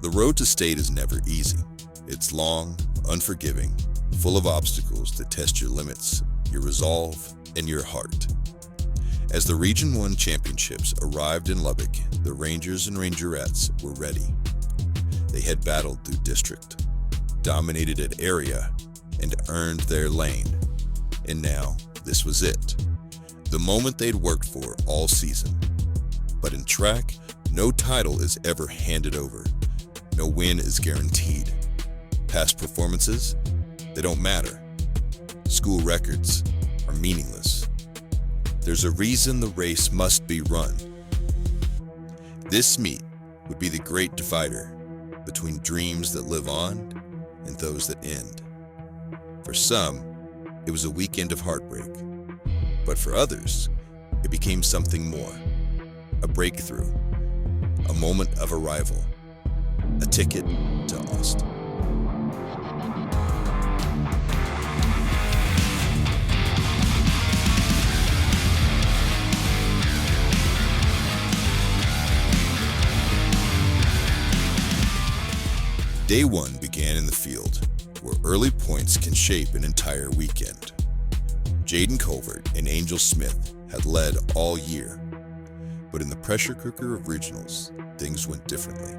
The road to state is never easy. It's long, unforgiving, full of obstacles that test your limits, your resolve, and your heart. As the Region 1 championships arrived in Lubbock, the Rangers and Rangerettes were ready. They had battled through district, dominated at area, and earned their lane. And now, this was it. The moment they'd worked for all season. But in track, no title is ever handed over. No win is guaranteed. Past performances, they don't matter. School records are meaningless. There's a reason the race must be run. This meet would be the great divider between dreams that live on and those that end. For some, it was a weekend of heartbreak. But for others, it became something more. A breakthrough, a moment of arrival, a ticket to Austin. Day one began in the field, where early points can shape an entire weekend. Jaden Colvert and Angel Smith had led all year, but in the pressure cooker of regionals, things went differently.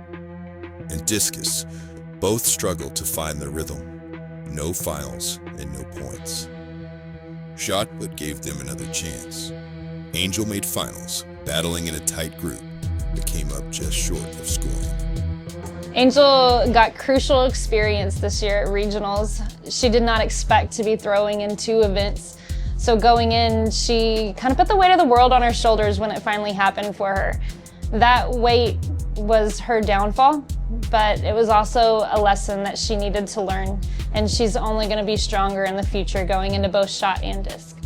In discus, both struggled to find their rhythm. No finals and no points. Shot put gave them another chance. Angel made finals, battling in a tight group, but came up just short of scoring. Angel got crucial experience this year at regionals. She did not expect to be throwing in 2 events. So going in, she kind of put the weight of the world on her shoulders when it finally happened for her. That weight was her downfall, but it was also a lesson that she needed to learn. And she's only going to be stronger in the future going into both shot and disc.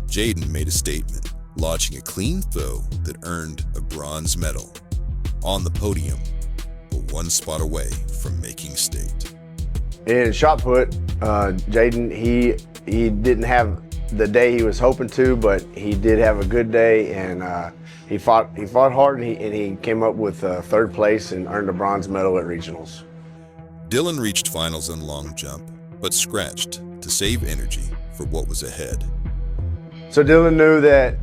Jaden made a statement, launching a clean throw that earned a bronze medal. On the podium, but 1 spot away from making state. In shot put, Jaden, he didn't have the day he was hoping to, but he did have a good day, and he fought hard, and he came up with 3rd place and earned a bronze medal at regionals. Dylan reached finals in long jump, but scratched to save energy for what was ahead. So Dylan knew that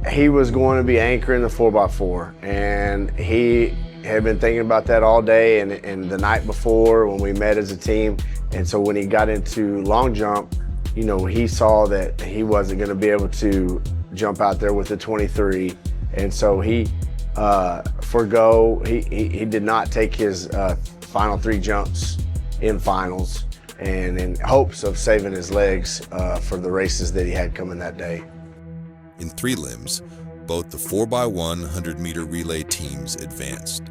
he was going to be anchoring the 4x4, and he had been thinking about that all day and the night before when we met as a team. And so when he got into long jump, you know, he saw that he wasn't going to be able to jump out there with the 23. And so he he did not take his final 3 jumps in finals, and in hopes of saving his legs for the races that he had coming that day. In prelims, both the 4x1 100-meter relay teams advanced.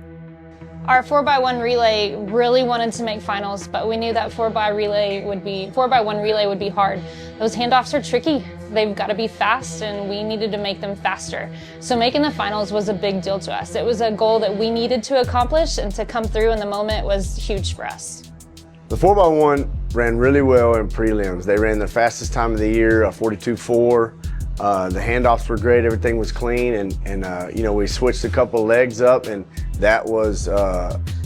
Our 4x1 relay really wanted to make finals, but we knew that 4x1 relay would be hard. Those handoffs are tricky. They've got to be fast, and we needed to make them faster. So making the finals was a big deal to us. It was a goal that we needed to accomplish, and to come through in the moment was huge for us. The 4x1 ran really well in prelims. They ran the fastest time of the year, a 42.4. The handoffs were great, everything was clean, and you know, we switched a couple legs up, and that was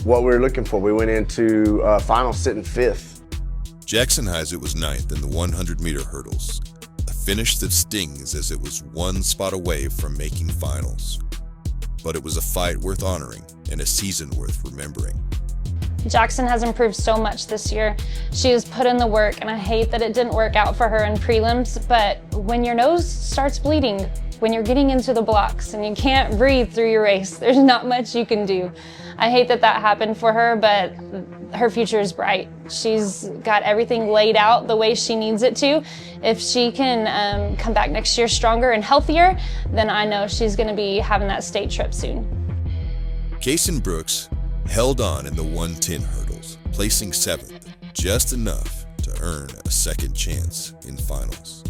what we were looking for. We went into finals sitting 5th. Jackson Heisert was 9th in the 100-meter hurdles, a finish that stings as it was 1 spot away from making finals. But it was a fight worth honoring and a season worth remembering. Jackson has improved so much this year. She has put in the work, and I hate that it didn't work out for her in prelims, but when your nose starts bleeding, when you're getting into the blocks and you can't breathe through your race, there's not much you can do. I hate that that happened for her, but her future is bright. She's got everything laid out the way she needs it to. If she can come back next year stronger and healthier, then I know she's gonna be having that state trip soon. Kasen Brooks held on in the 110 hurdles, placing 7th, just enough to earn a second chance in finals.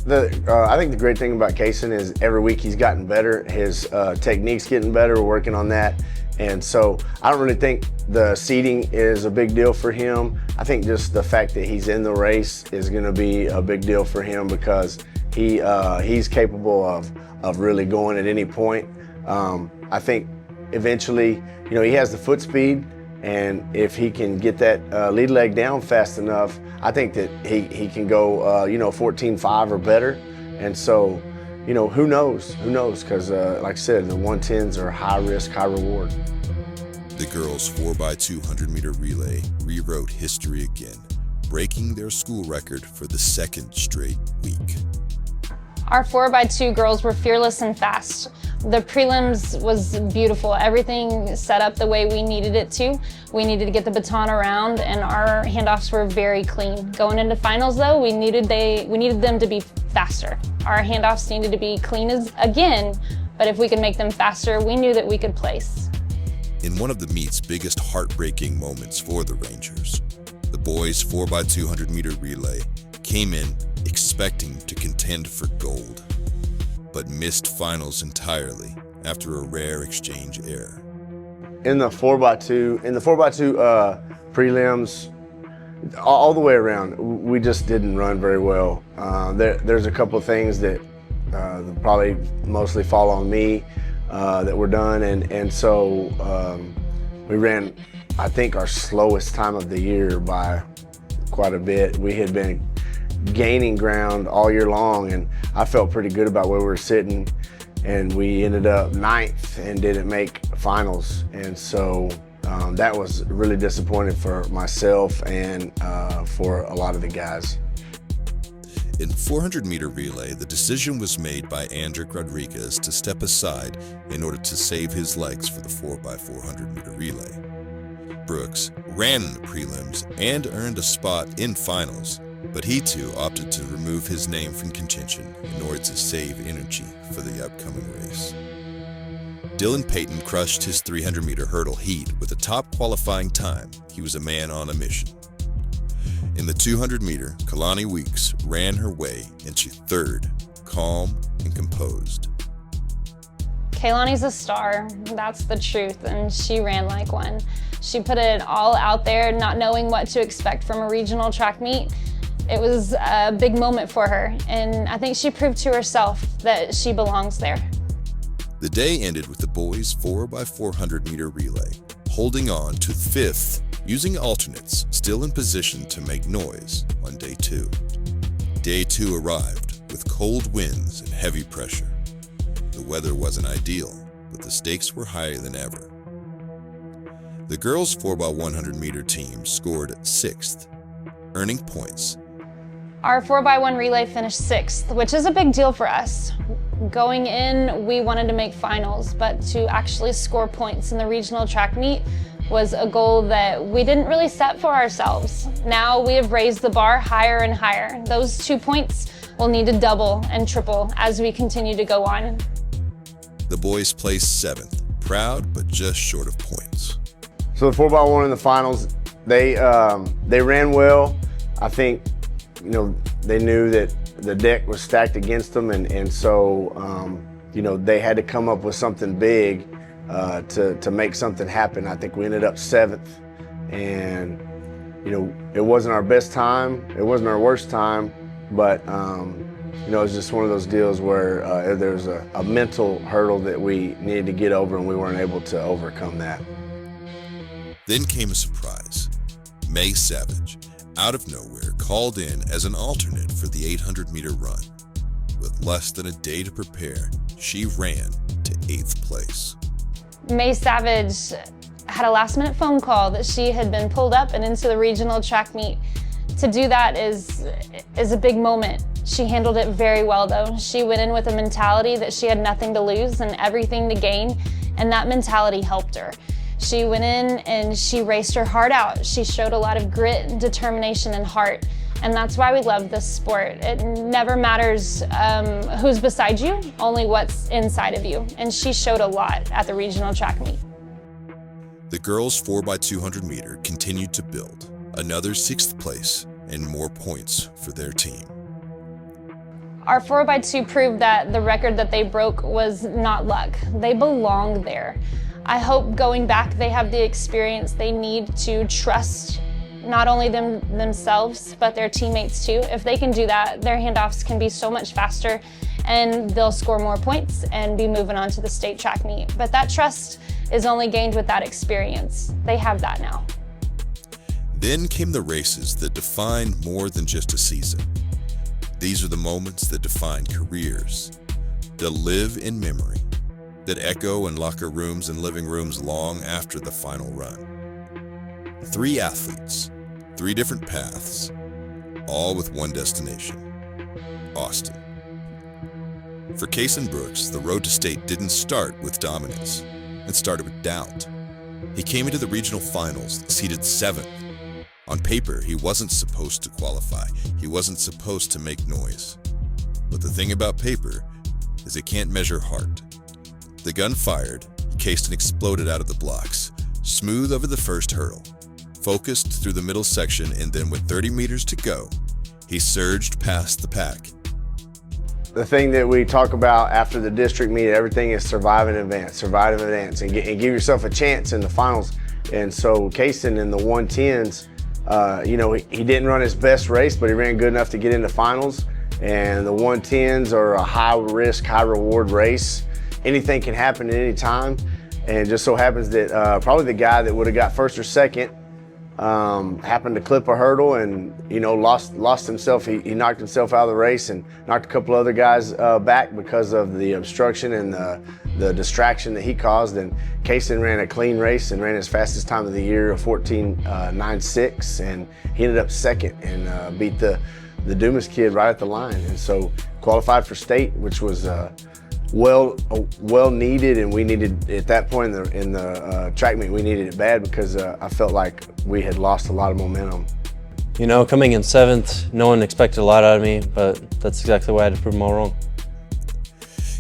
I think the great thing about Kasen is every week he's gotten better. His technique's getting better, we're working on that. And so I don't really think the seeding is a big deal for him. I think just the fact that he's in the race is gonna be a big deal for him, because he's capable of really going at any point. I think eventually, he has the foot speed, and if he can get that lead leg down fast enough, I think that he can go, 14.5 or better. And so, who knows? Who knows? Because, like I said, the 110s are high risk, high reward. The girls' 4x200 meter relay rewrote history again, breaking their school record for the second straight week. Our 4x2 girls were fearless and fast. The prelims was beautiful. Everything set up the way we needed it to. We needed to get the baton around, and our handoffs were very clean. Going into finals though, we needed them to be faster. Our handoffs needed to be clean again, but if we could make them faster, we knew that we could place. In one of the meet's biggest heartbreaking moments for the Rangers, the boys' 4x200 meter relay came in expecting to contend for gold, but missed finals entirely after a rare exchange error. In the 4x2 prelims, all the way around, we just didn't run very well. There's a couple of things that probably mostly fall on me that were done, and so we ran, I think, our slowest time of the year by quite a bit. We had been gaining ground all year long, and I felt pretty good about where we were sitting, and we ended up 9th and didn't make finals. And so that was really disappointing for myself and for a lot of the guys. In 400 meter relay, the decision was made by Andrick Rodriguez to step aside in order to save his legs for the 4x400 meter relay. Brooks ran in the prelims and earned a spot in finals, but he too opted to remove his name from contention in order to save energy for the upcoming race. Dylan Payton crushed his 300 meter hurdle heat with a top qualifying time. He was a man on a mission. In the 200 meter, Kealani Weeks ran her way into 3rd, calm and composed. Kealani's a star, that's the truth, and she ran like one. She put it all out there, not knowing what to expect from a regional track meet. It was a big moment for her, and I think she proved to herself that she belongs there. The day ended with the boys' 4x400 meter relay, holding on to 5th, using alternates still in position to make noise on day 2. Day 2 arrived with cold winds and heavy pressure. The weather wasn't ideal, but the stakes were higher than ever. The girls' 4x100 meter team scored 6th, earning points. Our 4x1 relay finished 6th, which is a big deal for us. Going in, we wanted to make finals, but to actually score points in the regional track meet was a goal that we didn't really set for ourselves. Now we have raised the bar higher and higher. Those 2 points will need to double and triple as we continue to go on. The boys placed 7th, proud but just short of points. So the 4x1 in the finals, they ran well. I think, they knew that the deck was stacked against them, and so, they had to come up with something big to make something happen. I think we ended up 7th, and, it wasn't our best time, it wasn't our worst time, but, it was just one of those deals where there was a mental hurdle that we needed to get over, and we weren't able to overcome that. Then came a surprise. May Savage, out of nowhere, called in as an alternate for the 800 meter run. With less than a day to prepare, she ran to 8th place. May Savage had a last-minute phone call that she had been pulled up and into the regional track meet. To do that is a big moment. She handled it very well though. She went in with a mentality that she had nothing to lose and everything to gain, and that mentality helped her. She went in and she raced her heart out. She showed a lot of grit, determination, and heart. And that's why we love this sport. It never matters who's beside you, only what's inside of you. And she showed a lot at the regional track meet. The girls' 4x200 meter continued to build. Another 6th place and more points for their team. Our 4x2 proved that the record that they broke was not luck. They belong there. I hope going back they have the experience they need to trust not only themselves, but their teammates too. If they can do that, their handoffs can be so much faster and they'll score more points and be moving on to the state track meet. But that trust is only gained with that experience. They have that now. Then came the races that defined more than just a season. These are the moments that define careers, that live in memory, that echo in locker rooms and living rooms long after the final run. 3 athletes, 3 different paths, all with one destination, Austin. For Kasen Brooks, the road to state didn't start with dominance. It started with doubt. He came into the regional finals, seeded 7th. On paper, he wasn't supposed to qualify. He wasn't supposed to make noise. But the thing about paper is it can't measure heart. The gun fired, Kasen exploded out of the blocks, smooth over the first hurdle, focused through the middle section, and then with 30 meters to go, he surged past the pack. The thing that we talk about after the district meet, everything is survive and advance, and give yourself a chance in the finals. And so Kasen in the 110s, he didn't run his best race, but he ran good enough to get into finals. And the 110s are a high risk, high reward race. Anything can happen at any time. And it just so happens that probably the guy that would have got first or second happened to clip a hurdle and, lost himself. He knocked himself out of the race and knocked a couple other guys back because of the obstruction and the distraction that he caused. And Kasen ran a clean race and ran his fastest time of the year, a 14.96, and he ended up second and beat the Dumas kid right at the line. And so qualified for state, which was well needed, and we needed at that point in the track meet, we needed it bad because I felt like we had lost a lot of momentum. Coming in 7th, no one expected a lot out of me, but that's exactly why I had to prove them all wrong.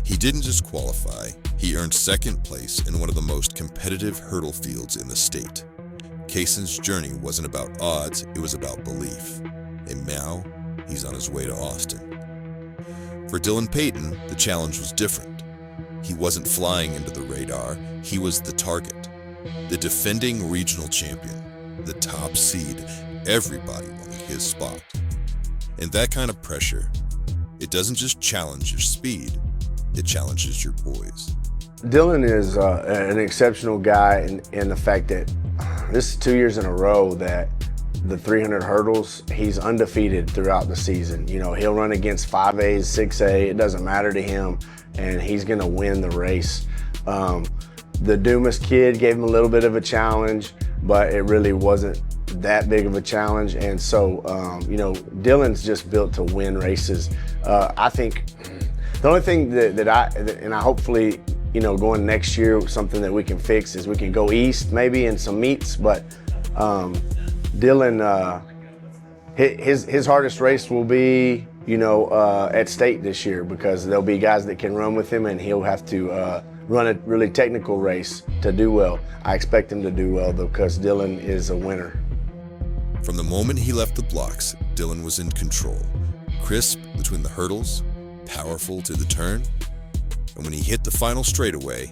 He didn't just qualify, he earned 2nd place in one of the most competitive hurdle fields in the state. Kasen's journey wasn't about odds, it was about belief. And now, he's on his way to Austin. For Dylan Payton, the challenge was different. He wasn't flying into the radar, he was the target. The defending regional champion, the top seed, everybody wanted his spot. And that kind of pressure, it doesn't just challenge your speed, it challenges your poise. Dylan is an exceptional guy in the fact that this is 2 years in a row that the 300 hurdles, he's undefeated throughout the season. He'll run against 5As, 6A, it doesn't matter to him, and he's gonna win the race. The Dumas kid gave him a little bit of a challenge, but it really wasn't that big of a challenge. And so, Dylan's just built to win races. I think the only thing that I hopefully, going next year, something that we can fix is we can go east maybe in some meets, but Dylan, his hardest race will be, at state this year, because there'll be guys that can run with him and he'll have to run a really technical race to do well. I expect him to do well though, because Dylan is a winner. From the moment he left the blocks, Dylan was in control. Crisp between the hurdles, powerful to the turn, and when he hit the final straightaway,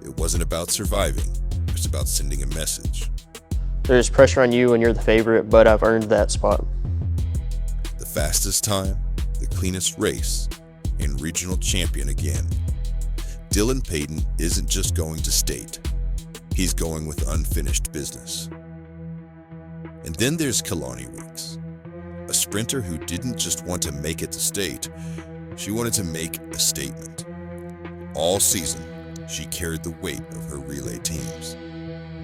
it wasn't about surviving, it was about sending a message. There's pressure on you when you're the favorite, but I've earned that spot. The fastest time, the cleanest race, and regional champion again. Dylan Payton isn't just going to state, he's going with unfinished business. And then there's Kealani Weeks, a sprinter who didn't just want to make it to state, she wanted to make a statement. All season, she carried the weight of her relay teams.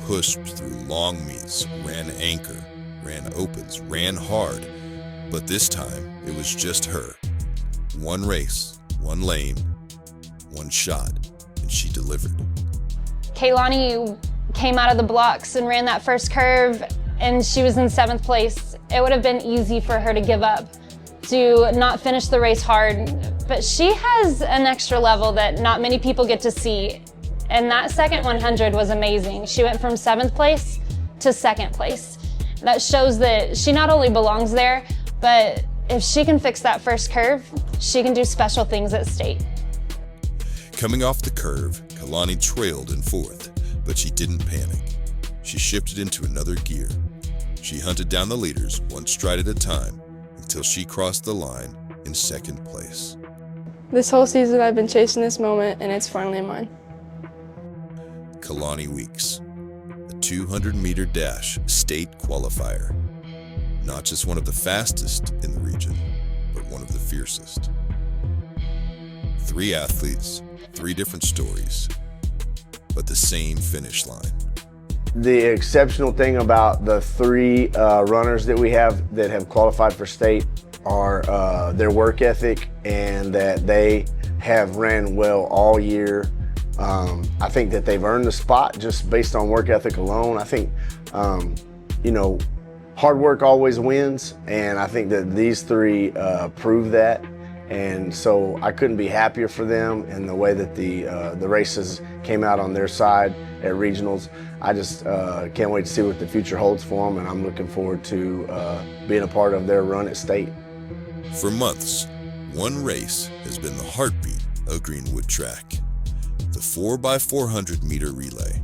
Pushed through long meets, ran anchor, ran opens, ran hard, but this time it was just her. One race, one lane, one shot, and she delivered. Kealani came out of the blocks and ran that first curve, and she was in 7th place. It would have been easy for her to give up, to not finish the race hard, but she has an extra level that not many people get to see. And that second 100 was amazing. She went from 7th place to 2nd place. That shows that she not only belongs there, but if she can fix that first curve, she can do special things at state. Coming off the curve, Kealani trailed in 4th, but she didn't panic. She shifted into another gear. She hunted down the leaders one stride at a time until she crossed the line in 2nd place. This whole season I've been chasing this moment, and it's finally mine. Kealani Weeks, a 200-meter dash state qualifier. Not just one of the fastest in the region, but one of the fiercest. 3 athletes, 3 different stories, but the same finish line. The exceptional thing about the 3 runners that we have that have qualified for state are their work ethic, and that they have ran well all year. I think that they've earned the spot just based on work ethic alone. I think, hard work always wins, and I think that these 3 prove that. And so I couldn't be happier for them and the way that the races came out on their side at regionals. I just can't wait to see what the future holds for them, and I'm looking forward to being a part of their run at state. For months, one race has been the heartbeat of Greenwood track, the 4x400 meter relay,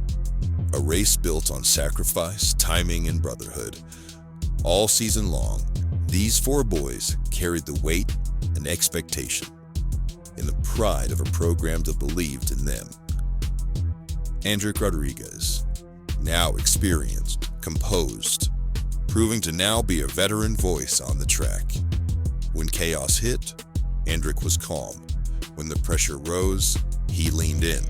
a race built on sacrifice, timing, and brotherhood. All season long, these 4 boys carried the weight and expectation and the pride of a program that believed in them. Andrick Rodriguez, now experienced, composed, proving to now be a veteran voice on the track. When chaos hit, Andrick was calm. When the pressure rose, he leaned in.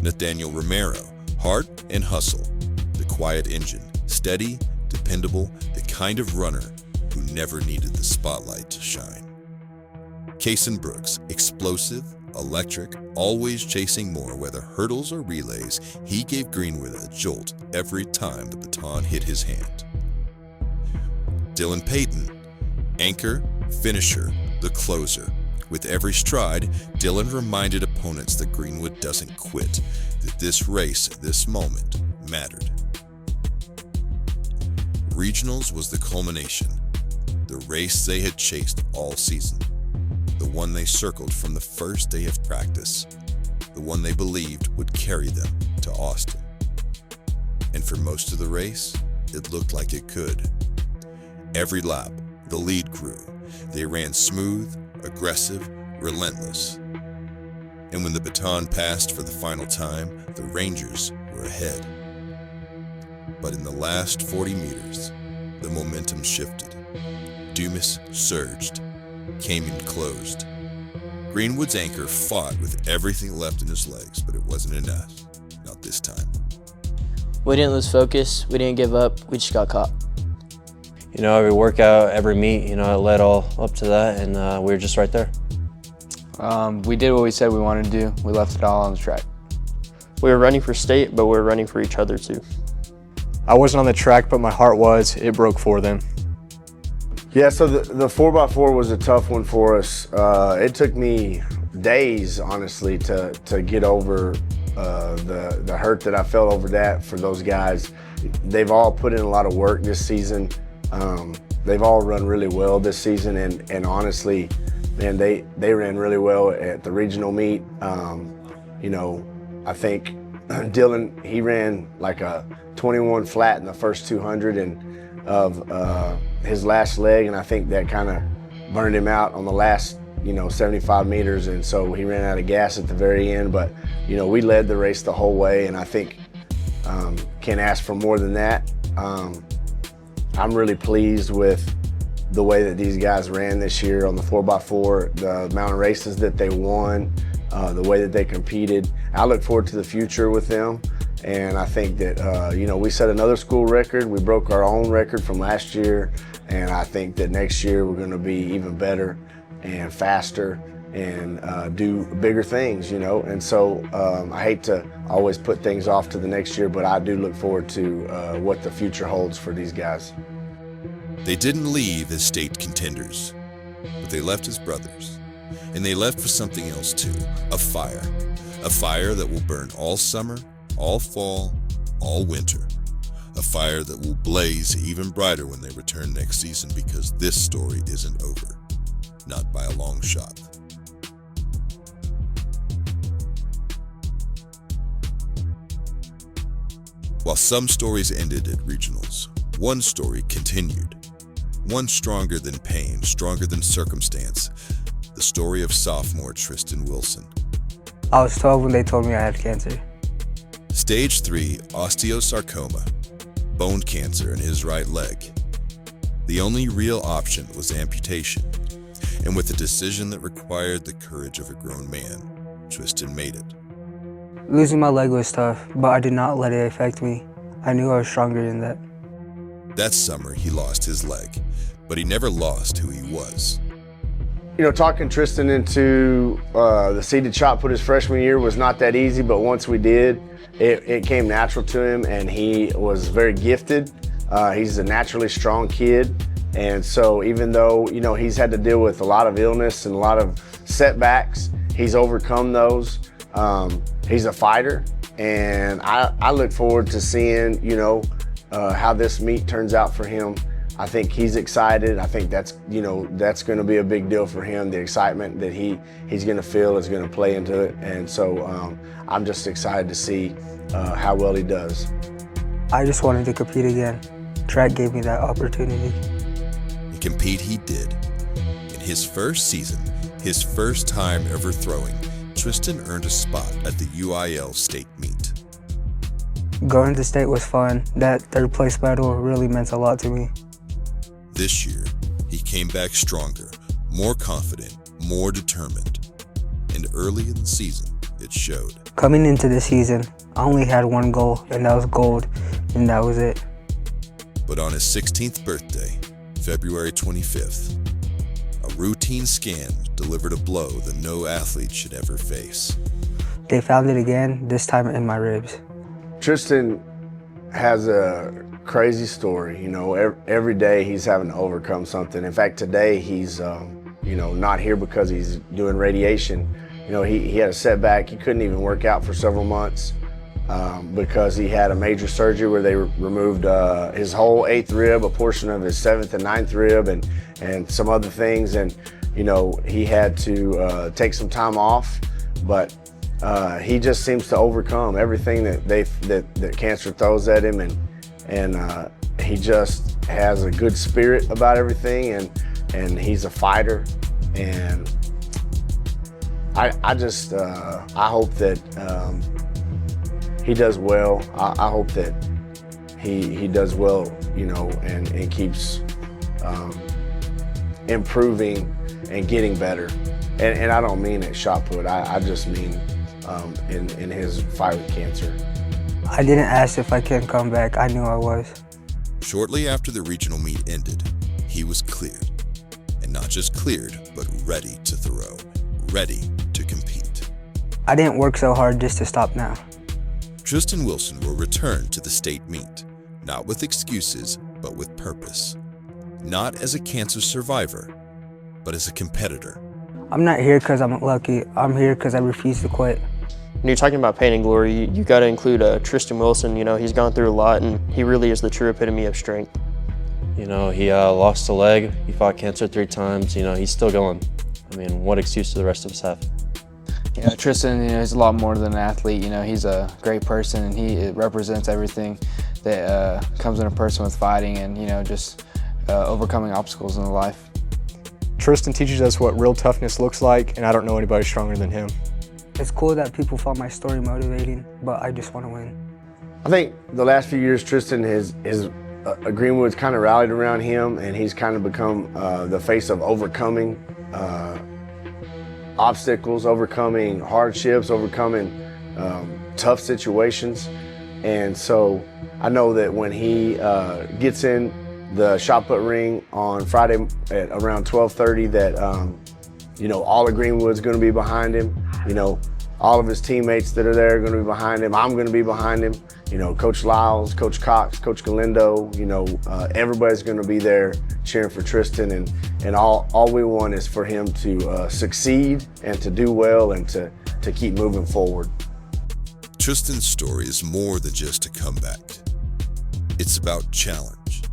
Nathaniel Romero, heart and hustle, the quiet engine, steady, dependable, the kind of runner who never needed the spotlight to shine. Kasen Brooks, explosive, electric, always chasing more, whether hurdles or relays, he gave Greenwood a jolt every time the baton hit his hand. Dylan Payton, anchor, finisher, the closer. With every stride, Dylan reminded opponents that Greenwood doesn't quit, that this race, this moment, mattered. Regionals was the culmination, the race they had chased all season, the one they circled from the first day of practice, the one they believed would carry them to Austin. And for most of the race, it looked like it could. Every lap, the lead grew. They ran smooth, aggressive, relentless. And when the baton passed for the final time, the Rangers were ahead. But in the last 40 meters, the momentum shifted. Dumas surged, came in closed. Greenwood's anchor fought with everything left in his legs, but it wasn't enough. Not this time. We didn't lose focus. We didn't give up. We just got caught. Every workout, every meet, it led all up to that, and we were just right there. We did what we said we wanted to do. We left it all on the track. We were running for state, but we were running for each other too. I wasn't on the track, but my heart was. It broke for them. Yeah, so the 4x4 was a tough one for us. It took me days, honestly, to get over the hurt that I felt over that for those guys. They've all put in a lot of work this season. They've all run really well this season, and honestly, man, they ran really well at the regional meet. I think Dylan, he ran like a 21 flat in the first 200 of his last leg, and I think that kind of burned him out on the last 75 meters, and so he ran out of gas at the very end. But we led the race the whole way, and I think can't ask for more than that. I'm really pleased with the way that these guys ran this year on the 4x4, the amount of races that they won, the way that they competed. I look forward to the future with them, and I think that we set another school record. We broke our own record from last year, and I think that next year we're going to be even better and faster and do bigger things, And so I hate to always put things off to the next year, but I do look forward to what the future holds for these guys. They didn't leave as state contenders, but they left as brothers. And they left for something else too, a fire. A fire that will burn all summer, all fall, all winter. A fire that will blaze even brighter when they return next season, because this story isn't over. Not by a long shot. While some stories ended at regionals, one story continued. One stronger than pain, stronger than circumstance. the story of sophomore Tristan Wilson. I was 12 when they told me I had cancer. Stage 3 osteosarcoma, bone cancer in his right leg. The only real option was amputation, and with a decision that required the courage of a grown man, Tristan made it. Losing my leg was tough, but I did not let it affect me. I knew I was stronger than that. That summer, he lost his leg, but he never lost who he was. You know, talking Tristan into the seated shot put his freshman year was not that easy, but once we did, it came natural to him, and he was very gifted. He's a naturally strong kid, and so even though, you know, he's had to deal with a lot of illness and a lot of setbacks, he's overcome those. He's a fighter, and I look forward to seeing, you know, how this meet turns out for him. I think he's excited. I think that's, you know, that's going to be a big deal for him. The excitement that he's going to feel is going to play into it, and so I'm just excited to see how well he does. I just wanted to compete again. Track gave me that opportunity. And compete he did. In his first season, his first time ever throwing, Tristan earned a spot at the UIL state meet. Going to state was fun. That third place medal really meant a lot to me. This year, he came back stronger, more confident, more determined. And early in the season, it showed. Coming into the season, I only had one goal, and that was gold, and that was it. But on his 16th birthday, February 25th, a routine scan delivered a blow that no athlete should ever face. They found it again, this time in my ribs. Tristan has a crazy story. You know, every day he's having to overcome something. In fact, today he's, you know, not here because he's doing radiation. You know, he had a setback. He couldn't even work out for several months because he had a major surgery where they removed his whole 8th rib, a portion of his 7th and 9th rib, and some other things. And, you know, he had to take some time off, but he just seems to overcome everything that cancer throws at him, and he just has a good spirit about everything, and he's a fighter, and I hope that he does well. I hope that he does well, you know, and keeps improving and getting better. And I don't mean at shot put. I just mean in his fight with cancer. I didn't ask if I can come back. I knew I was. Shortly after the regional meet ended, he was cleared. And not just cleared, but ready to throw, ready to compete. I didn't work so hard just to stop now. Tristan Wilson will return to the state meet, not with excuses, but with purpose. Not as a cancer survivor, but as a competitor. I'm not here because I'm lucky. I'm here because I refuse to quit. When you're talking about pain and glory, you got to include Tristan Wilson. You know, he's gone through a lot, and he really is the true epitome of strength. You know, he lost a leg. He fought cancer 3 times. You know, he's still going. I mean, what excuse do the rest of us have? You know, Tristan, you know, he's a lot more than an athlete. You know, he's a great person, and he represents everything that comes in a person with fighting and, you know, just overcoming obstacles in life. Tristan teaches us what real toughness looks like, and I don't know anybody stronger than him. It's cool that people found my story motivating, but I just want to win. I think the last few years, Tristan Greenwood's kind of rallied around him, and he's kind of become the face of overcoming obstacles, overcoming hardships, overcoming tough situations. And so I know that when he gets in the shot put ring on Friday at around 12:30, that you know, all of Greenwood's going to be behind him. You know, all of his teammates that are there are going to be behind him. I'm going to be behind him. You know, Coach Lyles, Coach Cox, Coach Galindo, you know, everybody's going to be there cheering for Tristan. And all we want is for him to succeed and to do well and to keep moving forward. Tristan's story is more than just a comeback. It's about challenge.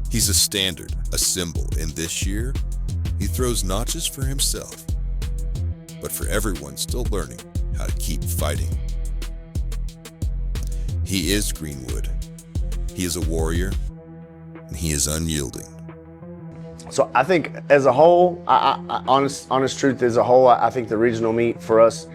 He's a standard, a symbol, and this year, he throws not just for himself, but for everyone still learning how to keep fighting. He is Greenwood. He is a warrior, and he is unyielding. So I think as a whole, honest truth, as a whole, I think the regional meet for us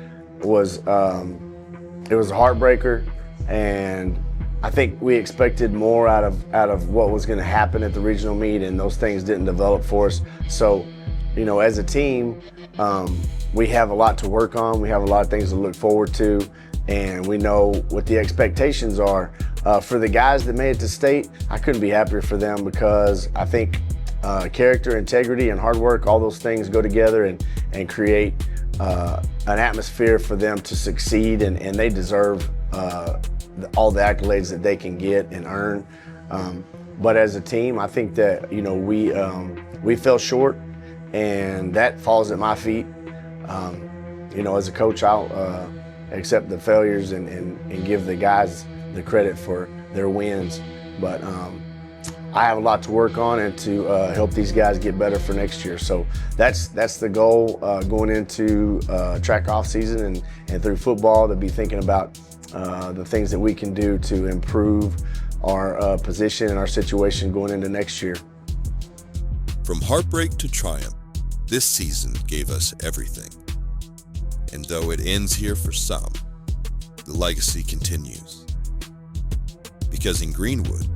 was, it was a heartbreaker, and I think we expected more out of what was going to happen at the regional meet, and those things didn't develop for us. So, as a team, we have a lot to work on. We have a lot of things to look forward to, and we know what the expectations are. For the guys that made it to state, I couldn't be happier for them, because I think character, integrity, and hard work, all those things go together and create an atmosphere for them to succeed, and they deserve all the accolades that they can get and earn. But as a team, I think that we fell short, and that falls at my feet. As a coach, I'll accept the failures and give the guys the credit for their wins. But I have a lot to work on and to help these guys get better for next year. So that's the goal going into track off season and through football, to be thinking about the things that we can do to improve our position and our situation going into next year. From heartbreak to triumph, this season gave us everything. And though it ends here for some, the legacy continues. Because in Greenwood,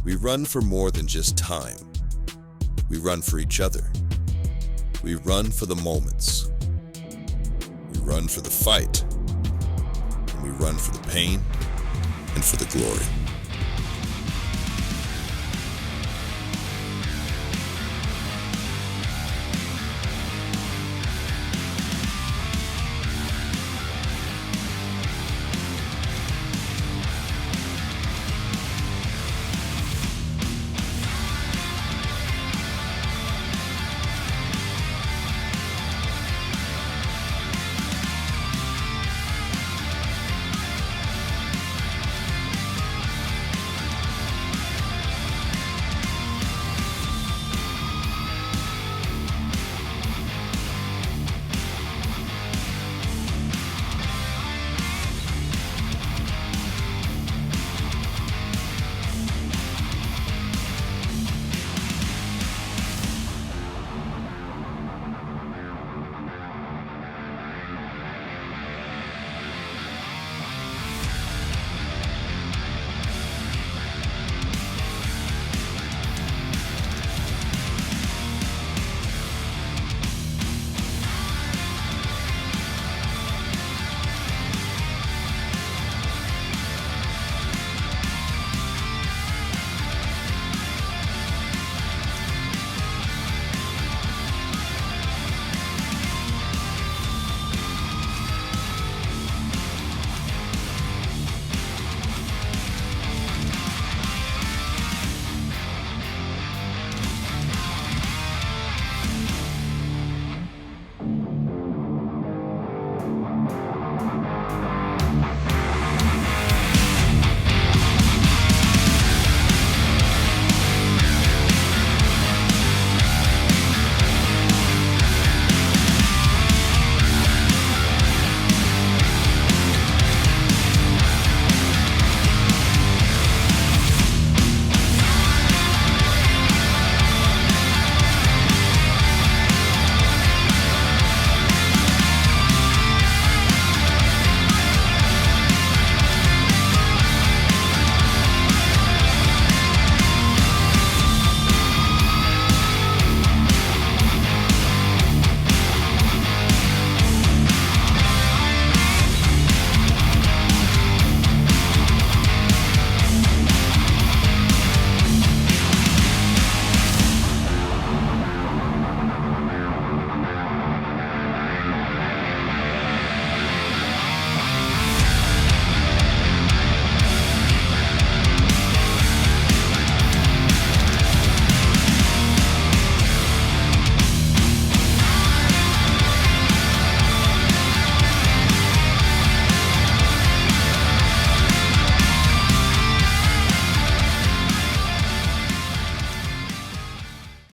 we run for more than just time. We run for each other. We run for the moments. We run for the fight. And we run for the pain and for the glory.